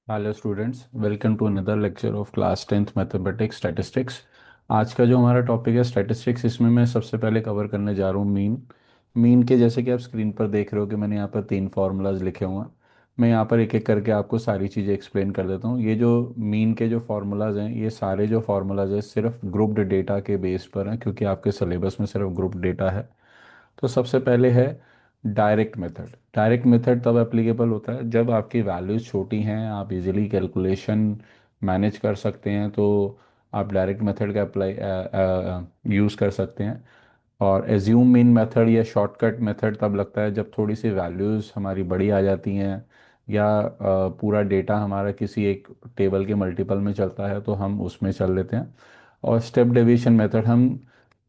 Hello students, welcome to another lecture of class 10th mathematics statistics. आज का जो हमारा टॉपिक है स्टैटिस्टिक्स, इसमें मैं सबसे पहले कवर करने जा रहा हूँ मीन के। जैसे कि आप स्क्रीन पर देख रहे हो कि मैंने यहाँ पर तीन फार्मूलाज लिखे हुए हैं। मैं यहाँ पर एक एक करके आपको सारी चीज़ें एक्सप्लेन कर देता हूँ। ये जो मीन के जो फार्मूलाज हैं, ये सारे जो फार्मूलाज हैं सिर्फ ग्रुप्ड डेटा के बेस पर हैं, क्योंकि आपके सिलेबस में सिर्फ ग्रुप्ड डेटा है। तो सबसे पहले है डायरेक्ट मेथड। डायरेक्ट मेथड तब एप्लीकेबल होता है जब आपकी वैल्यूज़ छोटी हैं, आप इजीली कैलकुलेशन मैनेज कर सकते हैं, तो आप डायरेक्ट मेथड का अप्लाई यूज़ कर सकते हैं। और एज्यूम मीन मेथड या शॉर्टकट मेथड तब लगता है जब थोड़ी सी वैल्यूज़ हमारी बड़ी आ जाती हैं, या पूरा डेटा हमारा किसी एक टेबल के मल्टीपल में चलता है तो हम उसमें चल लेते हैं। और स्टेप डिवीजन मेथड, हम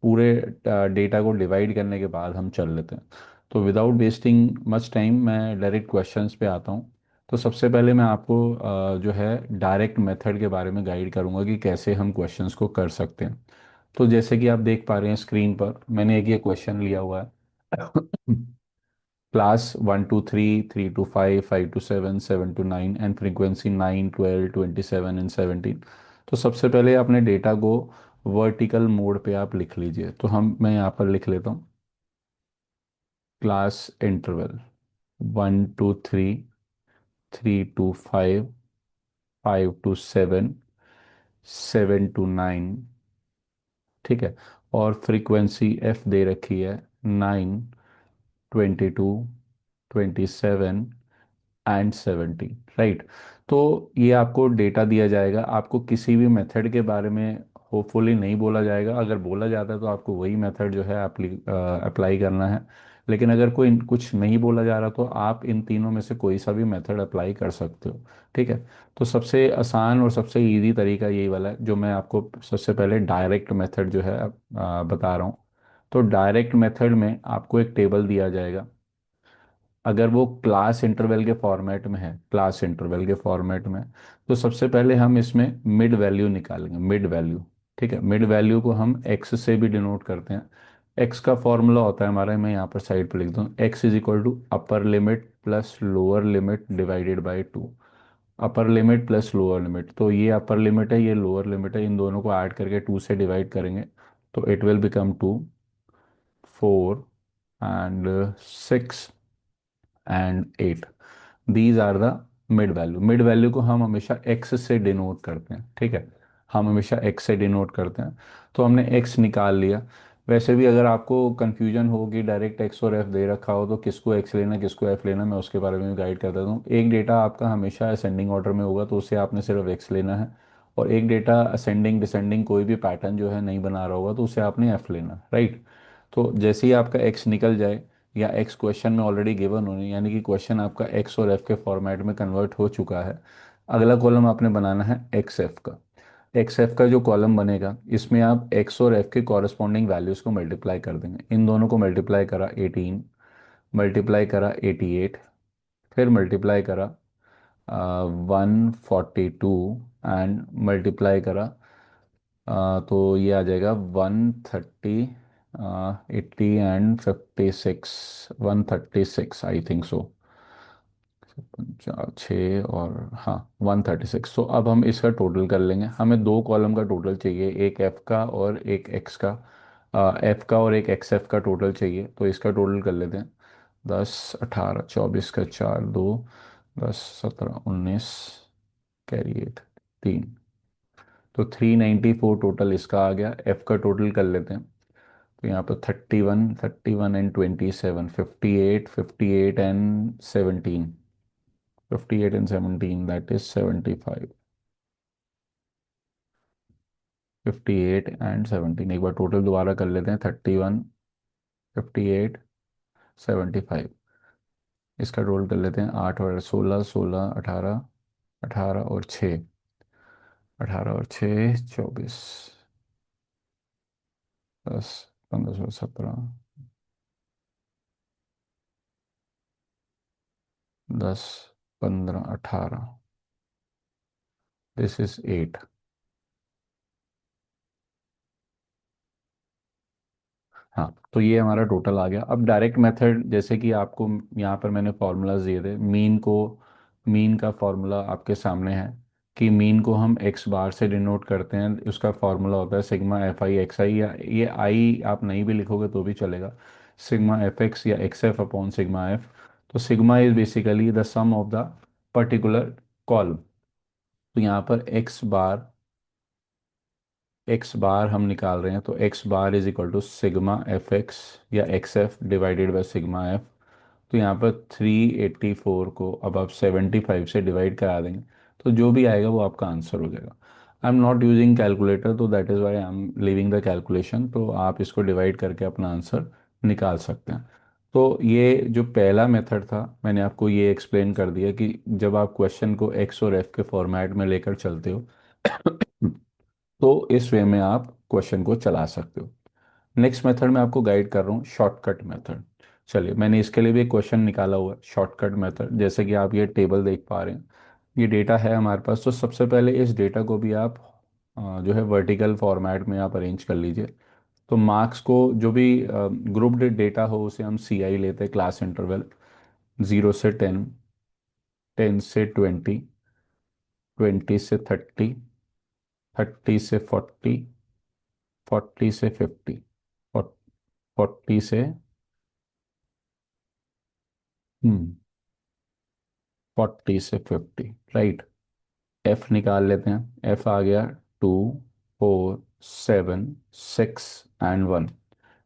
पूरे डेटा को डिवाइड करने के बाद हम चल लेते हैं। तो विदाउट वेस्टिंग मच टाइम मैं डायरेक्ट क्वेश्चंस पे आता हूँ। तो सबसे पहले मैं आपको जो है डायरेक्ट मेथड के बारे में गाइड करूँगा कि कैसे हम क्वेश्चंस को कर सकते हैं। तो जैसे कि आप देख पा रहे हैं स्क्रीन पर, मैंने एक ये क्वेश्चन लिया हुआ है। Class 1 to 3, 3 to 5, 5 to 7, 7 to 9 and frequency 9, 12, 27 and 17। तो सबसे पहले अपने डेटा को वर्टिकल मोड पे आप लिख लीजिए। तो मैं यहाँ पर लिख लेता हूँ class interval 1 to 3, 3 to 5, 5 to 7, 7 to 9। ठीक है। और फ्रीक्वेंसी एफ दे रखी है 9, 22, 27 एंड 17। राइट। तो ये आपको डेटा दिया जाएगा, आपको किसी भी मेथड के बारे में होपफुली नहीं बोला जाएगा। अगर बोला जाता है तो आपको वही मेथड जो है अप्लाई करना है। लेकिन अगर कोई कुछ नहीं बोला जा रहा तो आप इन तीनों में से कोई सा भी मेथड अप्लाई कर सकते हो। ठीक है। तो सबसे आसान और सबसे इजी तरीका यही वाला है जो मैं आपको सबसे पहले डायरेक्ट मेथड जो है बता रहा हूँ। तो डायरेक्ट मेथड में आपको एक टेबल दिया जाएगा। अगर वो क्लास इंटरवल के फॉर्मेट में है, क्लास इंटरवल के फॉर्मेट में, तो सबसे पहले हम इसमें मिड वैल्यू निकालेंगे, मिड वैल्यू। ठीक है। मिड वैल्यू को हम एक्स से भी डिनोट करते हैं। एक्स का फॉर्मूला होता है हमारा, मैं यहाँ पर साइड पर लिख दूँ, x is equal to upper limit plus lower limit divided by 2। Upper limit plus lower limit, तो ये अपर लिमिट है, ये लोअर लिमिट है, इन दोनों को ऐड करके 2 से डिवाइड करेंगे तो it will become 2, 4 and 6 and 8। These are the mid value. Mid value को हम हमेशा एक्स से डिनोट करते हैं। ठीक है। हम हमेशा एक्स से डिनोट करते हैं। तो हमने एक्स निकाल लिया। वैसे भी अगर आपको कंफ्यूजन हो कि डायरेक्ट एक्स और एफ दे रखा हो तो किसको एक्स लेना किसको एफ लेना, मैं उसके बारे में भी गाइड कर देता हूँ। एक डेटा आपका हमेशा असेंडिंग ऑर्डर में होगा तो उसे आपने सिर्फ एक्स लेना है। और एक डेटा असेंडिंग डिसेंडिंग कोई भी पैटर्न जो है नहीं बना रहा होगा तो उसे आपने एफ लेना। राइट। तो जैसे ही आपका एक्स निकल जाए, या एक्स क्वेश्चन में ऑलरेडी गिवन होने, यानी कि क्वेश्चन आपका एक्स और एफ के फॉर्मेट में कन्वर्ट हो चुका है, अगला कॉलम आपने बनाना है एक्स एफ का। एक्स एफ का जो कॉलम बनेगा इसमें आप एक्स और एफ के कॉरस्पॉन्डिंग वैल्यूज़ को मल्टीप्लाई कर देंगे। इन दोनों को मल्टीप्लाई करा 18, मल्टीप्लाई करा 88, फिर मल्टीप्लाई करा 142, एंड मल्टीप्लाई करा तो ये आ जाएगा 130, 80 एंड 56, 136 आई थिंक सो। चार छः और हाँ 136। तो अब हम इसका टोटल कर लेंगे। हमें दो कॉलम का टोटल चाहिए, एक एफ का और एक एक्स का। एफ का और एक एक्स एफ का टोटल चाहिए, तो इसका टोटल कर लेते हैं। 10, 18, 24 का 4, 2, 10, 17, 19, कैरी 8, 3। तो 394 टोटल इसका आ गया। एफ का टोटल कर लेते हैं। तो यहाँ पर 31, 31 and 27, 58, 58 and 17, 58 and 17, that is 75। 58 and 17, एक बार टोटल दोबारा कर लेते हैं। 31, 58, 75। इसका टोटल कर लेते हैं। 8 और 16, 16, 18, 18 और 6, 18 और 6, 24, 10, 15, 16, 17, 10, 15, 18, दिस इज 8। हाँ, तो ये हमारा टोटल आ गया। अब डायरेक्ट मेथड, जैसे कि आपको यहाँ पर मैंने फॉर्मूलाज दिए थे मीन को मीन का फॉर्मूला आपके सामने है कि मीन को हम एक्स बार से डिनोट करते हैं, उसका फॉर्मूला होता है सिग्मा एफ आई एक्स आई, या ये आई आप नहीं भी लिखोगे तो भी चलेगा, सिग्मा एफ एक्स या X F upon sigma F. तो sigma is basically the sum of the particular column. तो यहाँ पर एक्स बार हम निकाल रहे हैं, तो X bar is equal to sigma F X या X F divided by sigma F. तो यहाँ पर 384 को अब आप 75 से डिवाइड करा देंगे, तो जो भी आएगा वो आपका आंसर हो जाएगा। I am not using calculator, तो that is why I am leaving the calculation. तो आप इसको डिवाइड करके अपना आंसर निकाल सकते हैं। तो ये जो पहला मेथड था मैंने आपको ये एक्सप्लेन कर दिया कि जब आप क्वेश्चन को एक्स और एफ के फॉर्मेट में लेकर चलते हो तो इस वे में आप क्वेश्चन को चला सकते हो। नेक्स्ट मेथड में आपको गाइड कर रहा हूँ, शॉर्टकट मेथड। चलिए, मैंने इसके लिए भी एक क्वेश्चन निकाला हुआ है, शॉर्टकट मेथड। जैसे कि आप ये टेबल देख पा रहे हैं, ये डेटा है हमारे पास। तो सबसे पहले इस डेटा को भी आप जो है वर्टिकल फॉर्मेट में आप अरेंज कर लीजिए। तो मार्क्स को जो भी ग्रुप्ड डेटा हो उसे हम सी आई लेते हैं, क्लास इंटरवल 0 से 10, 10 से 20, 20 से 30, 30 से 40, 40 से 50, 40 से 40 से 50, राइट। एफ निकाल लेते हैं, एफ आ गया 2, 4, 7, 6 एंड 1।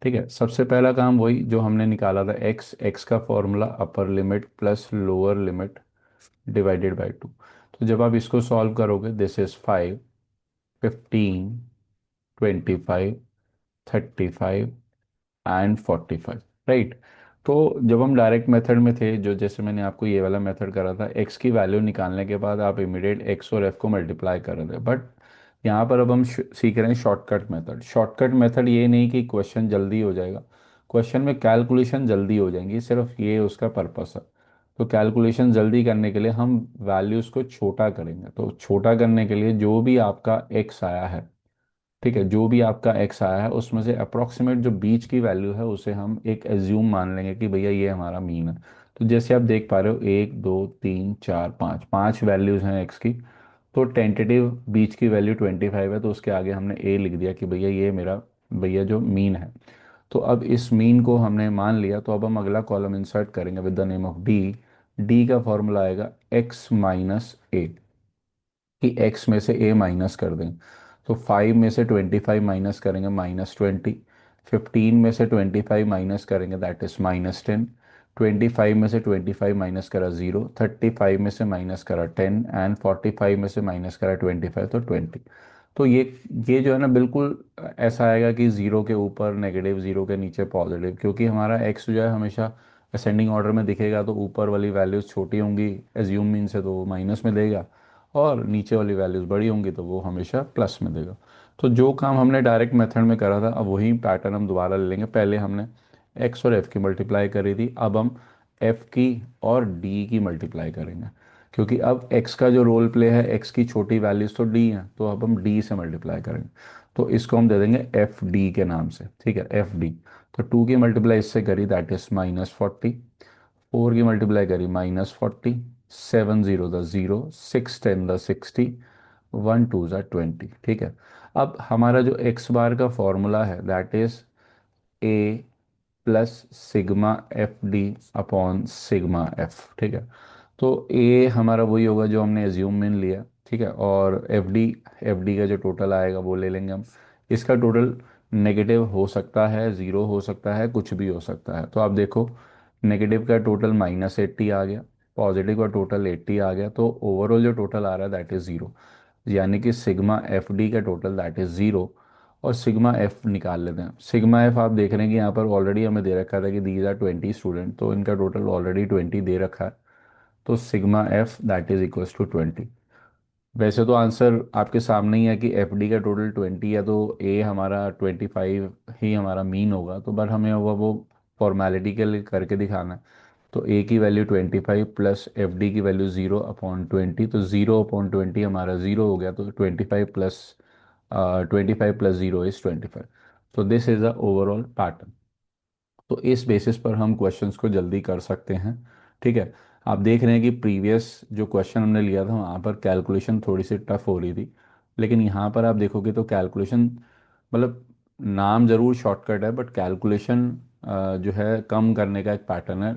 ठीक है, सबसे पहला काम वही जो हमने निकाला था, एक्स, एक्स का formula upper limit plus lower limit divided by 2। तो जब आप इसको सॉल्व करोगे, दिस इज 5, 15, 25, 35 एंड 45, राइट। तो जब हम डायरेक्ट मेथड में थे, जो जैसे मैंने आपको ये वाला मेथड करा था, एक्स की वैल्यू निकालने के बाद आप इमीडिएट एक्स और एफ को मल्टीप्लाई कर रहे थे, बट यहाँ पर अब हम सीख रहे हैं शॉर्टकट मेथड। शॉर्टकट मेथड ये नहीं कि क्वेश्चन जल्दी हो जाएगा, क्वेश्चन में कैलकुलेशन जल्दी हो जाएंगी, सिर्फ ये उसका पर्पस है। तो कैलकुलेशन जल्दी करने के लिए हम वैल्यूज़ को छोटा करेंगे। तो छोटा करने के लिए जो भी आपका एक्स आया है, ठीक है, जो भी आपका एक्स आया है उसमें से अप्रोक्सीमेट जो बीच की वैल्यू है उसे हम एक एज्यूम मान लेंगे कि भैया ये हमारा मीन है। तो जैसे आप देख पा रहे हो, 1, 2, 3, 4, 5, 5 वैल्यूज हैं एक्स की। तो टेंटेटिव बीच की वैल्यू 25 है, तो उसके आगे हमने ए लिख दिया कि भैया ये मेरा भैया जो मीन है। तो अब इस मीन को हमने मान लिया, तो अब हम अगला कॉलम इंसर्ट करेंगे with the name of D. D का फॉर्मूला आएगा एक्स माइनस ए, कि x में से a माइनस कर दें। तो 5 में से 25 माइनस करेंगे, -20। 15 में से 25 माइनस करेंगे, दैट इज -10। 25 में से 25 माइनस करा 0, 35 में से माइनस करा 10 एंड 45 में से माइनस करा 25, तो 20। तो ये जो है ना, बिल्कुल ऐसा आएगा कि ज़ीरो के ऊपर नेगेटिव, ज़ीरो के नीचे पॉजिटिव, क्योंकि हमारा एक्स जो है हमेशा असेंडिंग ऑर्डर में दिखेगा, तो ऊपर वाली वैल्यूज़ छोटी होंगी एज्यूम मीन से, तो वो माइनस में देगा, और नीचे वाली वैल्यूज़ बड़ी होंगी तो वो हमेशा प्लस में देगा। तो जो काम हमने डायरेक्ट मेथड में करा था, अब वही पैटर्न हम दोबारा ले लेंगे। पहले हमने एक्स और एफ़ की मल्टीप्लाई करी थी, अब हम एफ़ की और डी की मल्टीप्लाई करेंगे, क्योंकि अब एक्स का जो रोल प्ले है, एक्स की छोटी वैल्यूज़ तो डी हैं, तो अब हम डी से मल्टीप्लाई करेंगे। तो इसको हम दे देंगे एफ डी के नाम से, ठीक है, एफ डी। तो 2 की मल्टीप्लाई इससे करी, दैट इज -40। 4 की मल्टीप्लाई करी, -40। 7 0 ज़ा 0, 6 10 ज़ा 60, 1 2 ज़ा 20, ठीक है। अब हमारा जो एक्स बार का फॉर्मूला है, that is a plus sigma F D upon sigma F, ठीक है। तो ए हमारा वही होगा जो हमने एज्यूम में लिया, ठीक है, और एफ डी का जो टोटल आएगा वो ले लेंगे हम। इसका टोटल नेगेटिव हो सकता है, ज़ीरो हो सकता है, कुछ भी हो सकता है। तो आप देखो, नेगेटिव का टोटल -80 आ गया, पॉजिटिव का टोटल 80 आ गया, तो ओवरऑल जो टोटल आ रहा है दैट इज़ ज़ीरो। यानी कि सिग्मा एफ डी का टोटल दैट इज़ ज़ीरो। और सिग्मा एफ निकाल लेते हैं। सिग्मा एफ आप देख रहे हैं कि यहाँ पर ऑलरेडी हमें दे रखा था कि दीज आर 20 स्टूडेंट, तो इनका टोटल ऑलरेडी 20 दे रखा है। तो sigma f that is equals to 20। वैसे तो आंसर आपके सामने ही है कि एफ डी का टोटल 20 है, तो ए हमारा 25 ही हमारा मीन होगा। तो बट हमें वो फॉर्मेलिटी के लिए करके दिखाना है। तो ए की वैल्यू 25 प्लस एफ डी की वैल्यू 0/20, तो 0/20 हमारा 0 हो गया, तो 25 प्लस 0 इज़ 25। तो this is the overall pattern. तो इस बेसिस पर हम क्वेश्चंस को जल्दी कर सकते हैं, ठीक है। आप देख रहे हैं कि प्रीवियस जो क्वेश्चन हमने लिया था वहाँ पर कैलकुलेशन थोड़ी सी टफ हो रही थी, लेकिन यहाँ पर आप देखोगे तो कैलकुलेशन मतलब नाम ज़रूर शॉर्टकट है, बट कैलकुलेशन जो है कम करने का एक पैटर्न है।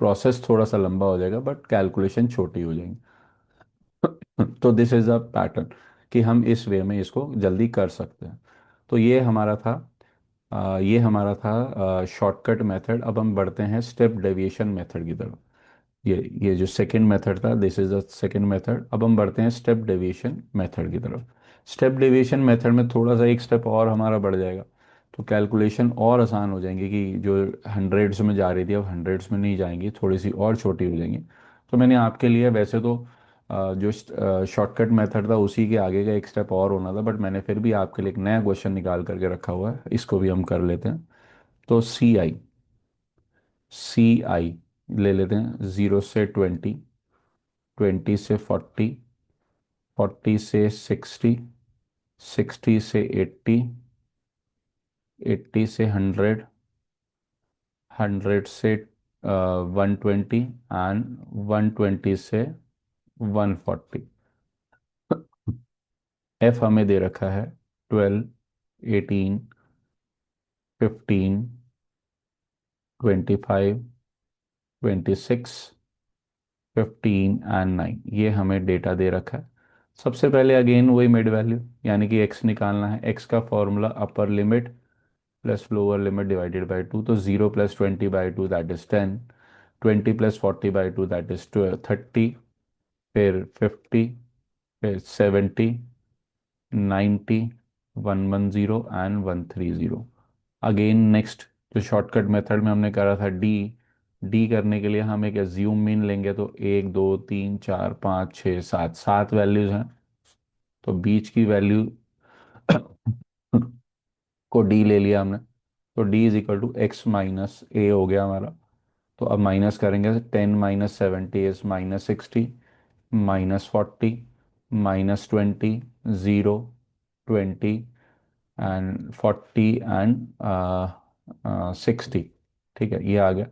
प्रोसेस थोड़ा सा लंबा हो जाएगा बट कैलकुलेशन छोटी हो जाएगी। तो दिस इज़ अ पैटर्न कि हम इस वे में इसको जल्दी कर सकते हैं। तो ये हमारा था शॉर्टकट मेथड। अब हम बढ़ते हैं स्टेप डेविएशन मेथड की तरफ। ये जो सेकंड मेथड था, this is the second method. अब हम बढ़ते हैं स्टेप डेविएशन मेथड की तरफ। स्टेप डेविएशन मेथड में थोड़ा सा एक स्टेप और हमारा बढ़ जाएगा, तो कैलकुलेशन और आसान हो जाएंगी कि जो हंड्रेड्स में जा रही थी अब हंड्रेड्स में नहीं जाएंगी, थोड़ी सी और छोटी हो जाएंगी। तो मैंने आपके लिए वैसे तो जो शॉर्टकट मेथड था उसी के आगे का एक स्टेप और होना था, बट मैंने फिर भी आपके लिए एक नया क्वेश्चन निकाल करके रखा हुआ है, इसको भी हम कर लेते हैं। तो सी आई ले लेते हैं, 0 से 20, 20 से 40, 40 से 60, 60 से 80, 80 से 100, 100 से 120 एंड 120 से 140। एफ हमें दे रखा है 12, 18, 15, 25, 26, 15 एंड 9, ये हमें डेटा दे रखा है। सबसे पहले अगेन वही मिड वैल्यू यानी कि एक्स निकालना है। एक्स का formula upper limit plus lower limit divided by two. तो 0 + 20/2 दैट इज 10, 20 + 40/2 दैट इज 30, फिर 50, फिर 70, 90, 110 एंड 130। अगेन नेक्स्ट जो शॉर्टकट मेथड में हमने करा था डी, डी करने के लिए हम एक एज्यूम मीन लेंगे। तो 1 2 3 4 5 6 7, 7 वैल्यूज हैं, तो बीच की वैल्यू को डी ले लिया हमने। तो D is equal to X minus A हो गया हमारा। तो अब माइनस करेंगे, 10 - 70 इज -60, -40, -20, 0, 20 एंड 40 एंड 60। ठीक है, ये आ गया।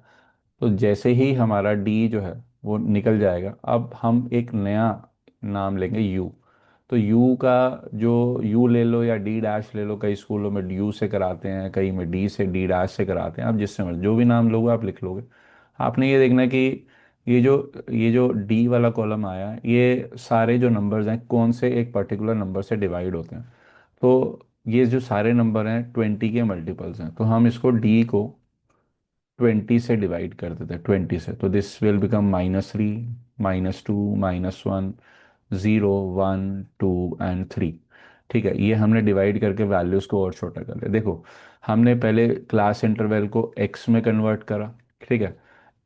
तो जैसे ही हमारा डी जो है वो निकल जाएगा, अब हम एक नया नाम लेंगे यू। तो यू का जो यू ले लो या डी डैश ले लो, कई स्कूलों में यू से कराते हैं, कई में डी से डी डैश से कराते हैं। आप जिससे मर्जी जो भी नाम लोगे आप लिख लोगे। आपने ये देखना कि ये जो ये जो डी वाला कॉलम आया है, ये सारे जो नंबर्स हैं कौन से एक पर्टिकुलर नंबर से डिवाइड होते हैं। तो ये जो सारे नंबर हैं 20 के मल्टीपल्स हैं, तो हम इसको डी को 20 से डिवाइड कर देते हैं, 20 से। तो दिस विल बिकम -3, -2, -1, 0 1 2 एंड 3। ठीक है, ये हमने डिवाइड करके वैल्यूज़ को और छोटा कर लिया। देखो, हमने पहले क्लास इंटरवल को एक्स में कन्वर्ट करा। ठीक है,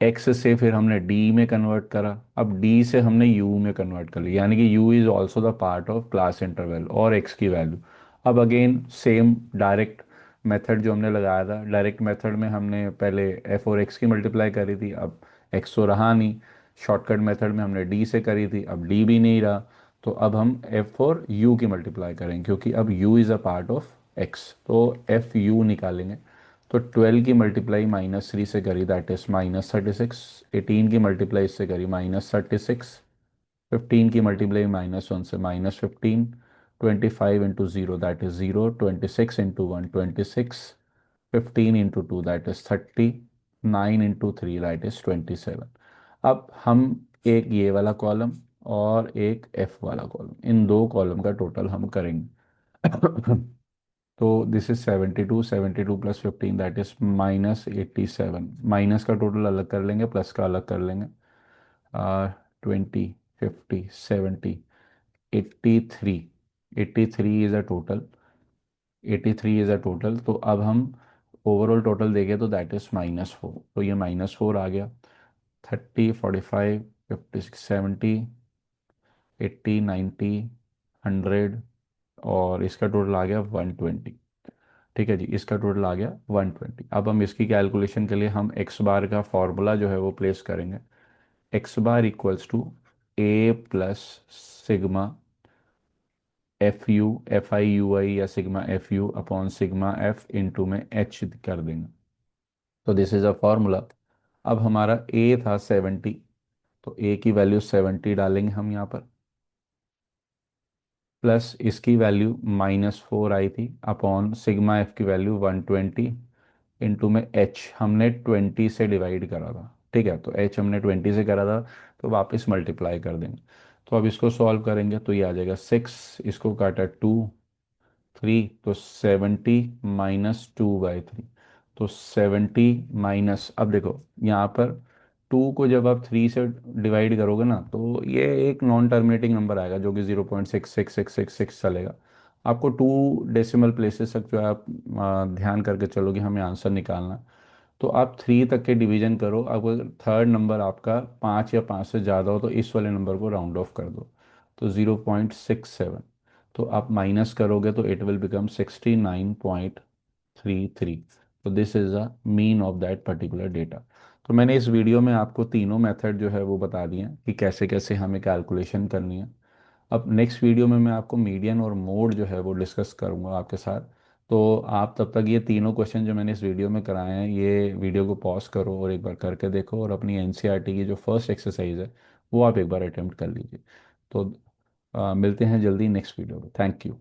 एक्स से फिर हमने डी में कन्वर्ट करा, अब डी से हमने यू में कन्वर्ट कर लिया, यानी कि you is also the part of class interval और एक्स की वैल्यू। अब अगेन सेम डायरेक्ट मेथड जो हमने लगाया था, डायरेक्ट मेथड में हमने पहले एफ और एक्स की मल्टीप्लाई करी थी, अब एक्स तो रहा नहीं। शॉर्टकट मेथड में हमने डी से करी थी, अब डी भी नहीं रहा। तो अब हम एफ और यू की मल्टीप्लाई करेंगे, क्योंकि अब you is a part of x, तो एफ यू निकालेंगे। तो 12 की मल्टीप्लाई -3 से करी दैट इज -36, 18 की मल्टीप्लाई इससे करी -36, 15 की मल्टीप्लाई -1 से -15, 25 × 0 that is 0, 26 × 1 26, 15 × 2 that is 30, 9 × 3 that is 27। अब हम एक ये वाला कॉलम और एक एफ वाला कॉलम, इन दो कॉलम का टोटल हम करेंगे। तो this is 72, 72 + 15 that is -87। Minus का टोटल अलग कर लेंगे, प्लस का अलग कर लेंगे। 20, 50, 70, 83, 83 is a total, 83 is a total. तो अब हम ओवरऑल टोटल देंगे तो दैट इज -4, तो ये -4 आ गया। 30, 45, 56, 70, 80, 90, 100, और इसका टोटल आ गया 120। ठीक है जी, इसका टोटल आ गया 120। अब हम इसकी कैलकुलेशन के लिए हम एक्स बार का फॉर्मूला जो है वो प्लेस करेंगे। X bar equals to a plus sigma f u, FI/UI या sigma f u upon sigma f into में एच कर देंगे। तो दिस इज अ फॉर्मूला। अब हमारा ए था 70, तो ए की वैल्यू 70 डालेंगे हम यहाँ पर, प्लस इसकी वैल्यू -4 आई थी अपॉन सिग्मा एफ की वैल्यू 120 इंटू में एच हमने 20 से डिवाइड करा था। ठीक है, तो एच हमने 20 से करा था, तो वापस मल्टीप्लाई कर देंगे। तो अब इसको सॉल्व करेंगे तो ये आ जाएगा 6, इसको काटा 2, 3, तो 70 - 2/3। तो 70 अब देखो यहाँ पर 2 को जब आप 3 से डिवाइड करोगे ना, तो ये एक नॉन टर्मिनेटिंग नंबर आएगा जो कि 0.66666 चलेगा। आपको 2 डेसिमल प्लेसेस तक जो है आप ध्यान करके चलोगे, हमें आंसर निकालना है। तो आप 3 तक के डिवीजन करो। अब अगर थर्ड नंबर आपका 5 या 5 से ज़्यादा हो तो इस वाले नंबर को राउंड ऑफ कर दो, तो 0.67। तो आप माइनस करोगे तो इट विल बिकम 69.33। तो this is a mean of that particular data. तो मैंने इस वीडियो में आपको तीनों मेथड जो है वो बता दिए हैं कि कैसे कैसे हमें कैलकुलेशन करनी है। अब नेक्स्ट वीडियो में मैं आपको मीडियन और मोड जो है वो डिस्कस करूंगा आपके साथ। तो आप तब तक ये तीनों क्वेश्चन जो मैंने इस वीडियो में कराए हैं, ये वीडियो को पॉज करो और एक बार करके देखो, और अपनी एनसीईआरटी की जो फर्स्ट एक्सरसाइज है वो आप एक बार अटेम्प्ट कर लीजिए। तो मिलते हैं जल्दी नेक्स्ट वीडियो में। Thank you.